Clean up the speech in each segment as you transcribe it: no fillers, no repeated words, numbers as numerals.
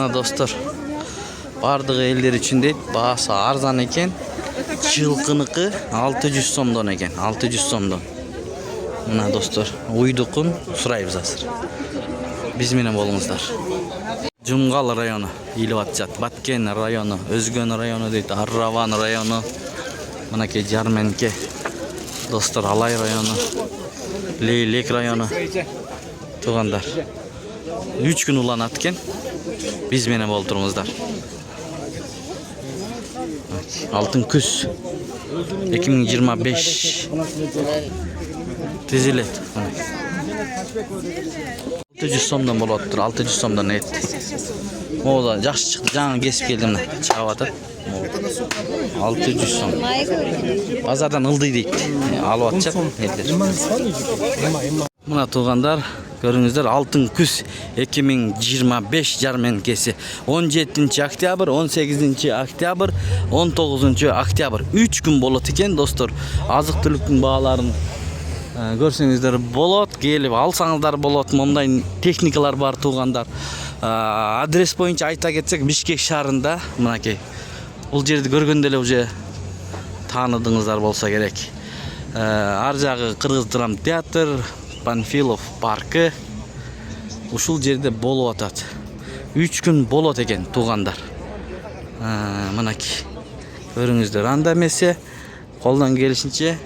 Мына достор, бардығы елдер үшін дейт, бағасы арзан екен. Жылқыныкы 600 сомдон екен, 600 сомдон. Мына достор, уйдукун сурайбыз азыр. Биз менен болуңуздар. Жумгал району илип атышат. Баткен району, Өзгөн району дейт, Арраван району. Мынакей Жарменке. Достор, Алай району, Лейлек району. Туугандар. 3 күн уланат экен. Биз менен болуп туруңуздар. Алтын күз 2025 тизилет. 600 сомдон болот тур, 600 сомдон эт. Мода жакшы чыкты, жаңы кесип келдим, чыгып атат. 600 сом. Базардан ылдый дейт. Алып атышат элдер. Мына туугандар, көрүңүздөр, алтын күз 2025 жарменкеси 17 октябрь, 18 октябрь, 19 октябрь 3 күн болот экен достор. Азык түлүктүн бааларын көрсөңүздөр болот, келип алсаңыздар болот. Мондай техникалар бар туугандар. Адрес боюнча айта кетсек, Бишкек шаарында, мынакей. Бул жерди көргөндө эле уже тааныдыңыздар болсо керек. Ар жагы Кыргыз драм театр, Панфилов паркы. Ушул жерде болуп атат. 3 күн болот экен туугандар. Мынакей. Көрүңүздөр, анда эмесе колдон келишинче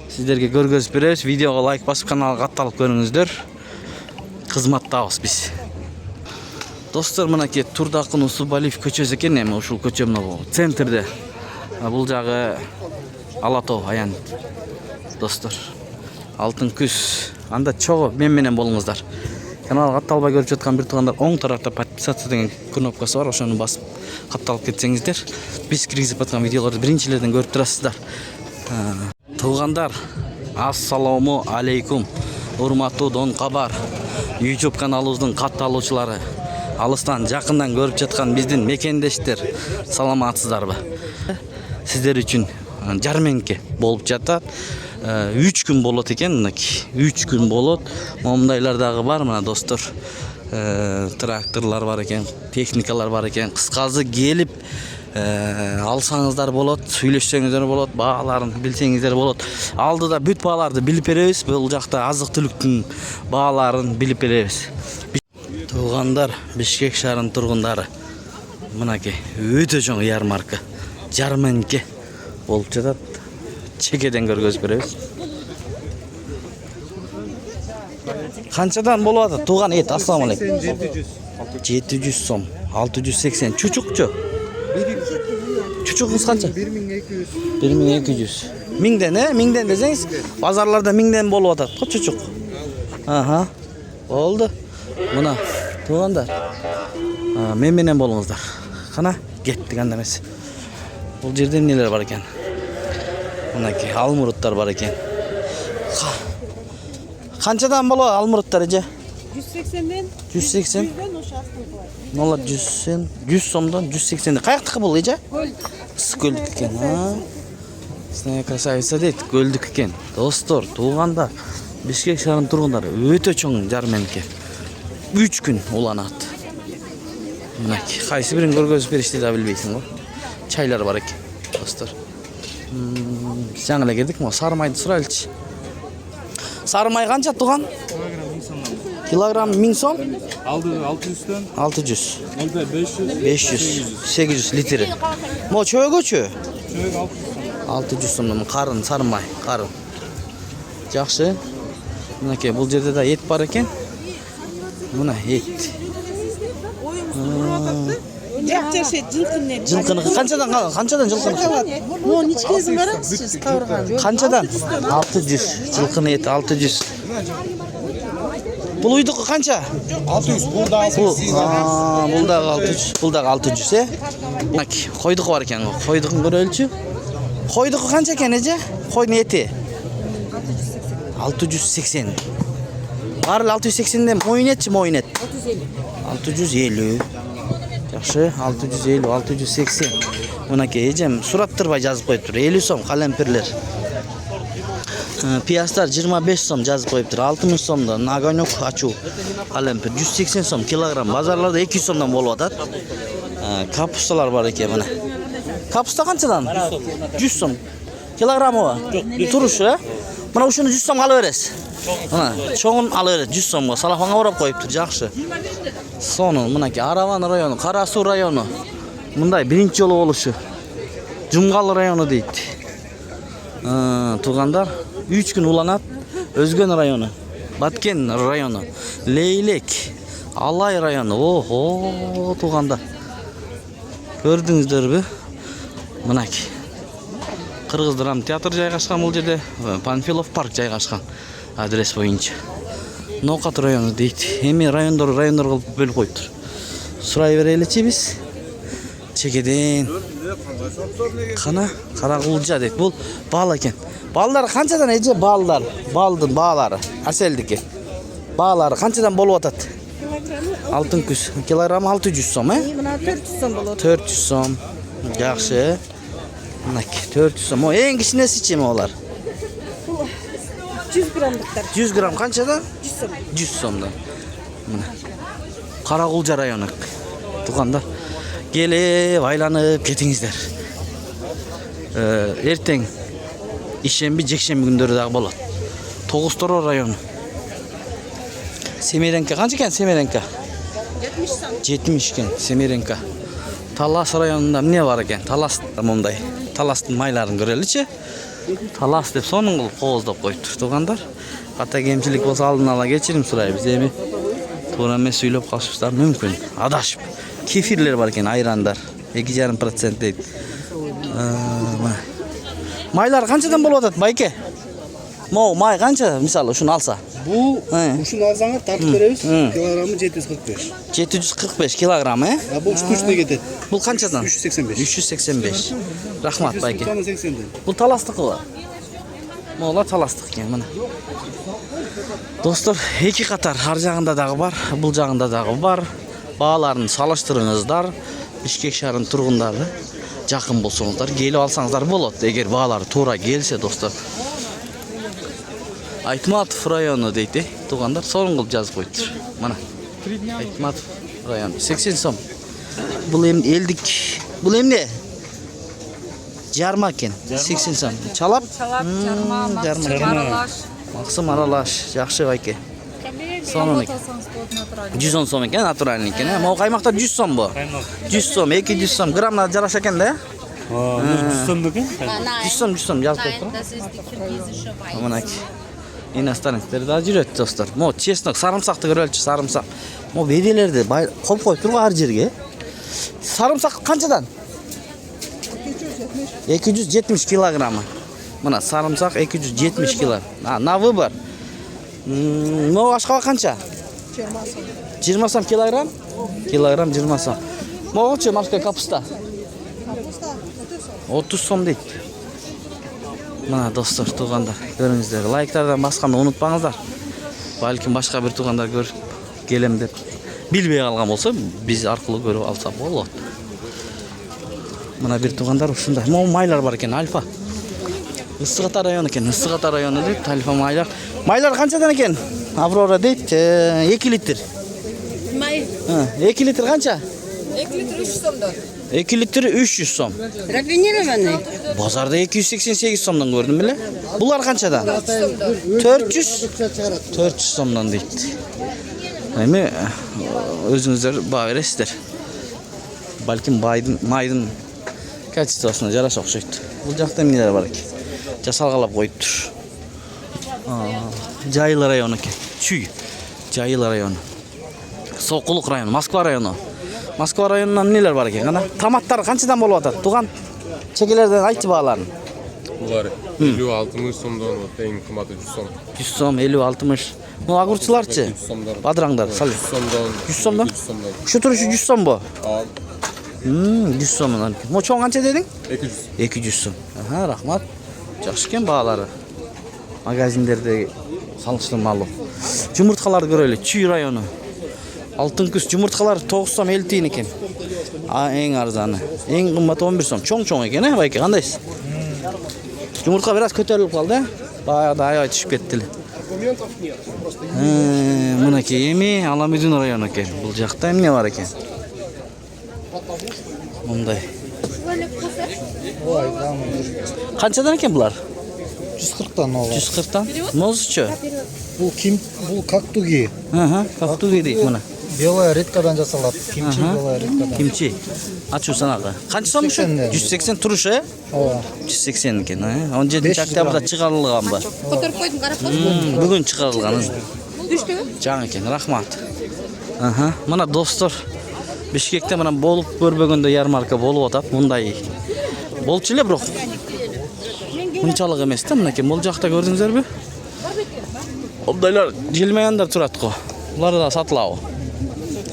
сиздерге көргөзүп беребиз. Видеого лайк басып, каналга катталып көрүңүздөр. Кызматтабыз биз. Достор, мынакей Турдакын Усубалиев көчөсү экен, эми ушул көчө мына центрде. Бул жагы Ала Тоо аян. Достор, алтын күз. Анда чогуу мен менен болуңуздар. Каналга катталбай көрүп жаткан бир туугандар, оң тарапта подписаться деген кнопкасы бар, ошону басып катталып кетсеңиздер, биз киргизип аткан видеолорду биринчилерден көрүп турасыздар. Туугандар, ассаламу алейкум. Урматтуу Дон Кабар YouTube каналыбыздын катталуучулары, алыстан жакындан көрүп жаткан биздин мекендештер, саламатсыздарбы? Сиздер үчүн жарменке болуп жатат. 3 күн болот экен, мынакей. 3 күн болот. Момундайлар дагы бар, мына достор. Тракторлар бар экен, техникалар бар экен. Кыскасы келип алсаңыздар болот, сүйлөшсөңүздөр болот, бааларын билсеңиздер болот. Алдыда бүт бааларды билип беребиз. Бул жакта азык түлүктүн бааларын билип беребиз. Туугандар, Бишкек шаарынын тургундары, мынакей өтө чоң ярмарка, жарменке болуп жатат. Чекеден көргөзүп беребиз. Канчадан болуп атат тууган эт? Ассаламу алейкум. 700 сом, 680. Чучукчу? Чучугуңуз канча? 1200. 1200. 1000ден, Миңден десеңиз, базарларда 1000ден болуп атат. Чучук. Аха. Болду. Мына туугандар. Мен менен болуңуздар. Кана кеттик анда эмес. Бул жерде эмнелер бар экен? Мынакей алмуруттар бар экен. Канчадан болот алмуруттар эже? 180ден. 180. 100 сомдон 180. Каяктыкы бул эже? Көлдүк экен. Сная красавица дейт, көлдүк экен. Достор, туугандар, Бишкек шаарынын тургундары өтө чоң жарменке. 3 күн уланат. Мынакей, кайсы бирин көргөзүп беришти да билбейсиң го. Чайлар бар экен, достор. Жаңы эле келдик, мо сары майды сурайлычы. Сары май канча тууган? Килограмм 1000 сом? Алды 600'төн 600. 500. 500, 800 литри. Мо чөйгөчү? Çöğük 600 сомдон карын, сары май, карын. Жакшы. Мынакей, бул жерде да эт бар экен. Мына эт. Жылкыныкы канчадан жылкыныкы? Mo neç kezin barasız kavurgan? Канчадан? 600. Жылкыны эти 600. Бул уйдуку канча? 600. Бул да 600. Бул дагы 600. Бул дагы 600, Мынакей, койдуку бар экен го. Койдукун көрөлүчү. Койдуку канча экен эже? Койдун эти. 680. Баары 680ден моюн этчи, моюн эт. 650. Жакшы, 650, 680. Мынакей эжем сураттырбай жазып коюптур. 50 сом калемпирлер. Piyaslar 25 so'm yazib qo'yibdir. 60 so'mdan nagonok achu qalampir 180 so'm kilogram. Bozorlarda 200 so'mdan bo'lyapti. Kapustalar bor ekan mana. Kapusta qanchadan? 100 so'm. Kilogrammi o? Turishi. Mana o'shuni 100 so'm olaverasiz. Mana cho'g'in olaverasiz 100 so'mga. Salafonga o'rab qo'yibdir, yaxshi. Sonu bunaki Aravan rayoni, Qarasuv rayoni. Bunday birinchi yo'li bo'lishi. Jumgal rayoni deydi. Tug'andar 3 kun ulanat. O'zgan rayoni, Batken rayoni, Leylek, Alay rayoni. Oho, tug'andar. Ko'rdingizlarmi? Bunaki Qirg'iz dram teatr joylashgan bu yerda, Panfilov park joylashgan adres bo'yicha. Noqat rayoni deydi. Hemi rayondor qilib bo'lib qo'yibdir. So'rayveraylikchi biz. Chekeden. Qana Qarag'ulja deydi. Bu bal ekan. Ballar qanchadan eji ballar? Baldın bağlari. Aseldiki. Bağlari qanchadan bo'lyotadi? Altın kuz. Kilogram 600 so'm, he? Buna 400 so'm bo'ladi. 400 so'm. Yaxshi. Nak 400 so'm. O eng kichkinasi-chi ular? 100 gramlıklar. 100 gram qanchadan? 100 so'm. 100 so'mdan. Mana. Qarag'ulja rayoni. Tug'andar. Kelib, aylanib ketingizlar. Erteng ishenbi, jekshenbi kunlari bo'ladi. To'g'ustoro rayoni. Semerenka qancha ekan Semerenka? 70 so'm. 70 ekan Semerenka. Talas rayonida ne var ekan? Talas bunday. Talasning maylarini ko'raylikchi. Talas deb so'ning qilib qo'zlab qo'yibdi, tug'andar. Qata kemchilik bo'lsa oldin ola kechirim so'raymiz. Endi to'g'ri emas söylab qolishlar mumkin. Adashib. Kefirler var ekan, ayranlar 2,5% deydi. Maylar qanchadan bo'lyapti, bayka? May qancha, misol shuni olsa? Bu şunu alsanız tartib beramiz. Kilogramı 745. 745 kilogram, he? Ha bu kuchni ketadi. Bu qanchadan? 385. 385. Rahmat bayka. 80'den. Bu talastıqı var. Mo'lar talastık ekan mana. Dostlar, iki qatar har jag'ында дағы бар, бұл jag'ында дағы бар. Bağlarını salıştırыңızlar. Bishkek şəhərinin turğunları жақын болсаңыздар, келіп алсаңыздар болады. Егер bağları тура келсе, достар. Айтматов районы дейді, туғандар, соның қылып жазып қойды. Мана. Айтматов районы 80 сом. Бұл елдік. Бұл не? Жарма екен. 80 сом. Чалап? Жарма. Мақсым аралаш. Жақсы байке. Соның екен. 110 сом екен, натуральный екен. Мау қаймақтар 100 сом бұл. 100 сом, 200 сом. Граммна жараш екен да? 100 сом екен? 100 сом жазып қойды. Мына иностранецтер да жүреді, достар. Мо честно, сарымсақты көрелікші, сарымсақ. Мо беделерді қойып қойып тұрға ар жерге. Сарымсақ қаншадан? 270 килограммы. Мына сарымсақ 270 килограмм. На выбор. Мо ашқаға қанша? 20 сом килограмм? Килограмм 20 сом. Мо қанша морская капуста? 30 сом дейді. Mana dostlar, tuğanlar, görünüzler. Like'lardan basqanды unutpаңыздар. Balkim başqa bir tuğanlar görüp gelem dep bilbey qalgan bolsa, biz arqылы көрүп алса болот. Mana bir tuğanlar ушундай. Mo maylar бар eкен, Alfa. Ысыгата району eкен, Ысыгата району дейт, Alfa maylar. Maylar qanchadan eкен? Aurora deyt, 2 litr. May. 2 litr qancha? 2 litr 300 so'mdan. 2 litr 300 so'm. Rafinirованный. Bozorda 288 so'mdan ko'rdim bile. Bular qanchadan? 400 so'mdan deydi. Эми өзүңүздөр баа бересиздер. Балким майдын качествосуна жараша окшойт. Бул жакта эмнелер бар экен? Жасалгалап коюптур. Жайыл району экен. Чүй. Жайыл району. Сокулук району, Москва району. Moskva rayonundan neler var ekan? Ana tomatlar qanchadan bo'lib atadi? Tug'an chekelerden aytchi bağlarını. Bular 50-60 so'mdan o'tdi, eng qimmat 100 so'm. 100 so'm, 50-60. Bu agurchilarchi? 100 so'mdan. Badranglar, sal. 100 so'mdan. 100 so'mdan? 100 so'mdan. Shu turishi 100 so'm bu. Al. 100 so'mdan. Mo cho'ng qancha deding? 200. 200 so'm. Aha, rahmat. Yaxshi ekan bağlari. Magazinlerde salıştırmalı. Jumurtqalarni ko'raylik, Chuy rayoni. Altın kız yumurtkalar 9 so'm 50 tiyin ekan. Eng arzani. Eng qimmat 11 so'm. Cho'ng-cho'ng ekan, ha, bayka, qandaysiz? Yumurtqa biraz ko'tarilib qoldi. Баягыда аябай түшүп кетти эле. Мынакей эми Аламүдүн району экен. Бул жакта эмне бар экен? Мындай. Канчадан экен булар? 140'tan oluyor. 140'tan. Мозчу. Bu kaktugi. Кактуги дейт мына. Белая редкадан жасалат. Kimchi белая редкадан. Кимчи. Ачуу санагы. Канча сом ушу? 180 туруш, Ооба. 180 экен, 17-октябрда чыгарылганбы? Көтөрүп койдум, карап койдум. Бүгүн чыгарылган. Үчтүбү? Жаңы экен, рахмат. Мына достор, Бишкекте мына болуп көрбөгөндө ярмарка болуп атат. Мындай болчу эле, бирок мынчалык эмес да. Мынакей бул жакта көрдүңүзөрбү? Ондайлар желмаяндар турат го. Булар да сатылабы?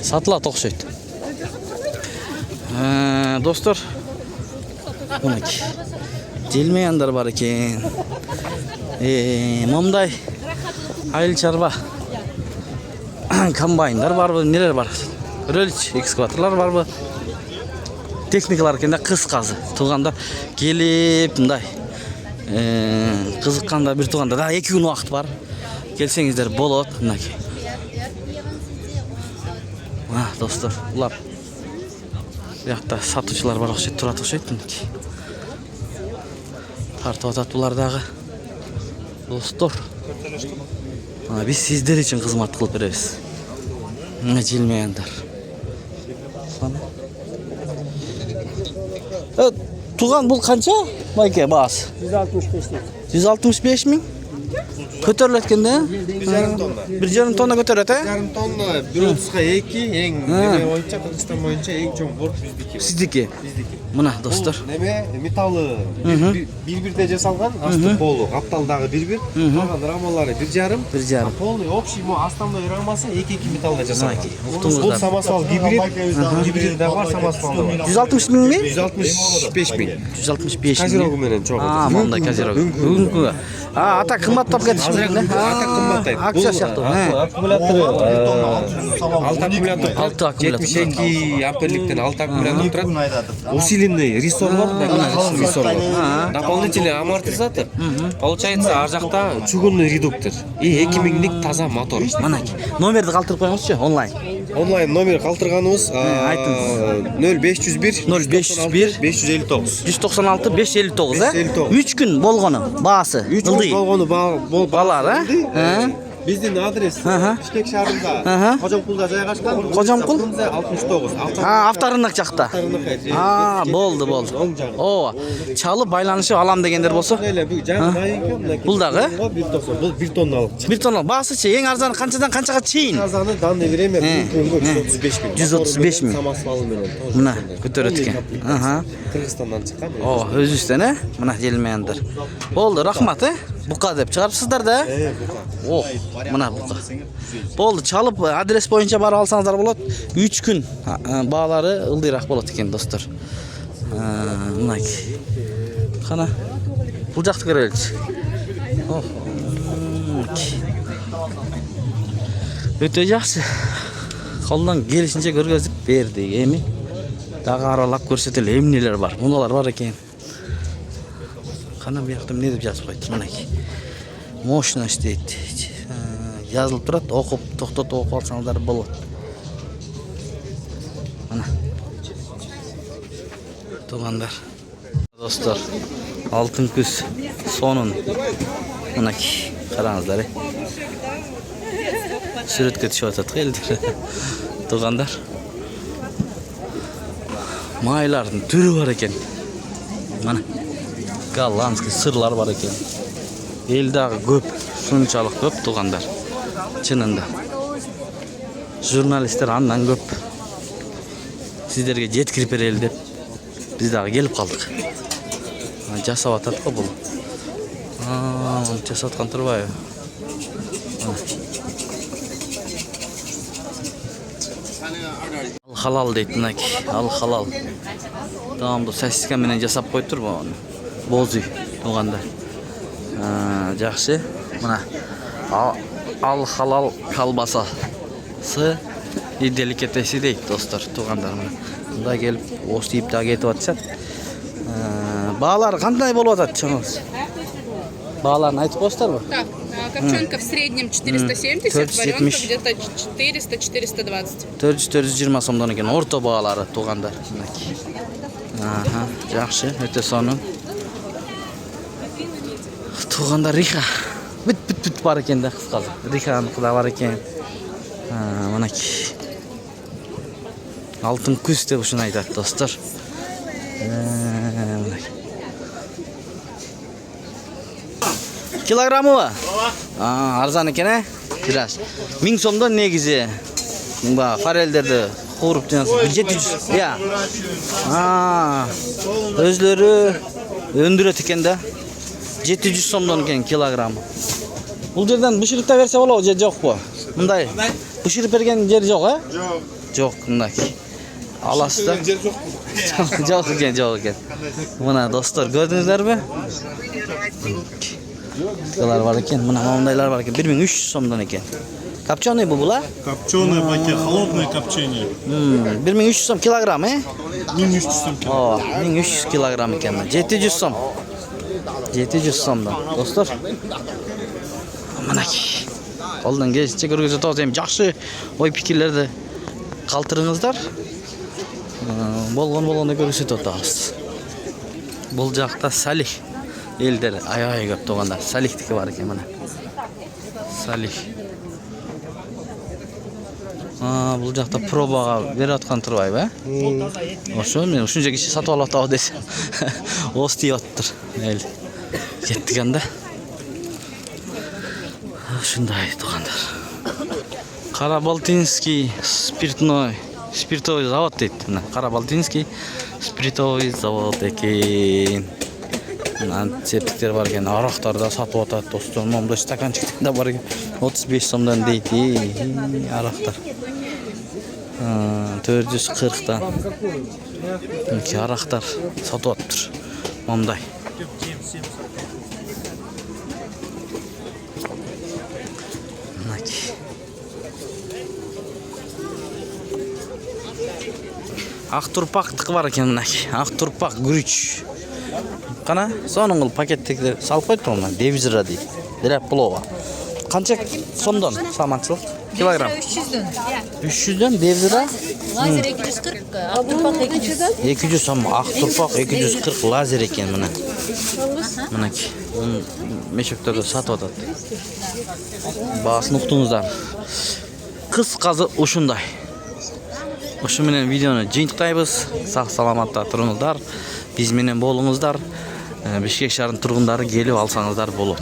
Сатылат окшойт. Достор, мынакей желмаяндар бар экен. Момдай айыл чарба комбайндар барбы, нелер бар? Рөлч, экскаваторлар барбы? Техникалар экен да, кыскасы. Туугандар келип мындай кызыкканда бир тууганда да 2 күн убакыт бар. Келсеңиздер болот, мынакей. Достор, булар бuyakta сатуучулар бар окшойт, турат окшойт мынакей. Тартып атат булар дагы. Достор, биз сиздер үчүн кызмат кылып беребиз. Мына желмаяндар. Туган бул канча? Байке баасы. 165 миң. Көтөрүлөт экен да? 1,5 тонна көтөрөт, 1,5 тонна, 1,30га 2, эң неме боюнча, Кыргызстан боюнча эң чоң борт биздики. Сиздики. Мына достор. Неме металлы бир-бирде жасалган, асты полу, капталдагы бир-бир, калган рамалары 1,5. Полный общий основной рамасы 2 металлда жасалган. Бул самосвал гибрид да бар, самосвал да бар. 160 миңби? 165 миң. 165 миң. Козерогу менен чогуу. Мондай козерог. Бүгүнкү. Ата кымбаттап кетиши керек да? Ата кымбаттайт. Акция сыяктуу. Аккумулятору 6 аккумулятор. 6 аккумулятор. 72 амперликтен 6 аккумулятор турат. Усиленный рессорлор, калын рессорлор. Дополнительный амортизатор. Получается, ар жакта чугунный редуктор и 2000lik таза мотор. Манакей. Номерди калтырып коюңузчу онлайн. Онлайн номер калтырганыбыз 0501 0501 559. 196 559, 559. 3 күн болгону баасы. 3 күн болгону балар, Биздин адрес Бишкек шаарында, Кожомкулда жайгашкан. Кожомкул? 69. Авторынок жакта. Болду. Ооба. Чалып байланышып алам дегендер болсо. Бул дагы? Бул 1 тонналык. 1 тонналык. Баасычы эң арзаны канчадан канчага чейин? Арзаны данный время 135 миң. Самосвалы менен. Мына көтөрөт экен. Кыргызстандан чыккан. Ооба, өзүбүздөн, мына желмаяндар. Болду, рахмат, бука деп чыгарыпсыздар да? О, мына бука. Болду, чалып адрес боюнча барып алсаңыздар болот. 3 күн баалары ылдыйраак болот экен, достор. Мынакей. Кана. Бул жакты көрөлүчү. Өтө жакшы. Колдон келишинче көргөзүп бердик. Эми дагы аралап көрсөтөлү, эмнелер бар. Муналар бар экен. Кана буякта эмне деп жазып койду, мынакей. Мощность дейт. Жазылып турат, окуп, токтотуп окуп алсаңыздар болот. Мына. Туугандар. Достор, алтын күз сонун. Мынакей, караңыздар. Сүрөткө түшүп атат элдер. Туугандар. Майлардын түрү бар экен. Мына. Голландский сырлар бар экен. Эл дагы көп, шунчалык көп туугандар. Чынында. Журналисттер андан көп. Сиздерге жеткирип берели деп биз дагы келип калдык. Жасап атат го бул. Жасап аткан турбайбы? Халал дейт мынакей. Ал халал. Тамамдуу сосиска менен жасап койтурбу аны. Бозуй туугандар. Жакшы. Мына ал халал колбасасы и деликатеси дейт достор, туугандар. Мында келип оштип да кетип атышат. Баалар кандай болуп атат чоңуз? Bağlarını айтып қойсыздарбы? Так, копченка в среднем 470, 470. варенка где-то 400-420. 400-420 сомдон екен орто бағалары туғандар. Мінекей. Аха, жақсы, өте соның. Туғандар риха. Бүт бар екен де қысқасы. Риханыкы да бар екен. Мінекей. Алтын күз деп ушуну айтат достор. Килограммы ба? Арзан екен, ә? Бираш. 1000 сомдон негизи. Ба, форельдерди кууруп жанасыз. 700. Я. Өзлөрү өндүрөт экен да. 700 сомдон экен килограммы. Бул жерден бышырып да берсе болобу же жокпу? Мындай бышырып берген жер жок, э? Жок. Жок, мындай. Аласыз да? Жер жок. Жок экен. Мына достор, көрдүңүздөрбү? Кылар бар екен, мына мындайлар бар екен. 1300 сомдон екен. Копченый бу була? Копченое пакет, холодное копчение. 1300 сом килограмм, э? 1300 сом. О, 1300 килограмм екен. 700 сом. 700 сомдон. Достор. Мынакей. Колдон келишинче көргөзүп атабыз. Эми жакшы ой пикирлерди калтырыңыздар. Болгону көрсөтүп атабыз. Бул жакта салих элдер аябай көп тугандар. Салихтики бар экен мына. Салих. Бул жакта пробага берип аткан турбайбы, э? Ошо мен ушунча киши сатып алып атабы десем. Ос тийип атыптыр. Эл жеттиген да. Ушундай тугандар. Карабалтинский спиртовый завод дейт. Мына Карабалтинский спиртовый завод экен. Антисептиктер бар екен, арактар да сатып атат достор. Момундай стаканчиктер да бар екен. 35 сомдон дейт. Арактар. 440-тан. Мынакей арактар сатып атыптыр. Момундай. Мынакей. Ак турпактыкы бар екен мынакей. Ак турпак күрүч. Кана, сонун кылып пакеттеги салып койду мына девизра дейт. Дереп плова. Канча сомдон салмакчылык? Килограмм. 300дөн девизра. Лазер 240, ак турпак 200. 200 сом, ак турпак 240 лазер екен мына. Мынакей. Мешөктөрдө сатып атат. Баасын уктуңуздар. Кыскасы ушундай. Ушу менен видеону жыйынтыктайбыз. Сак саламатта туруңуздар. Биз менен болуңуздар. Бишкек шаарынын тургундары келип алсаңыздар болот.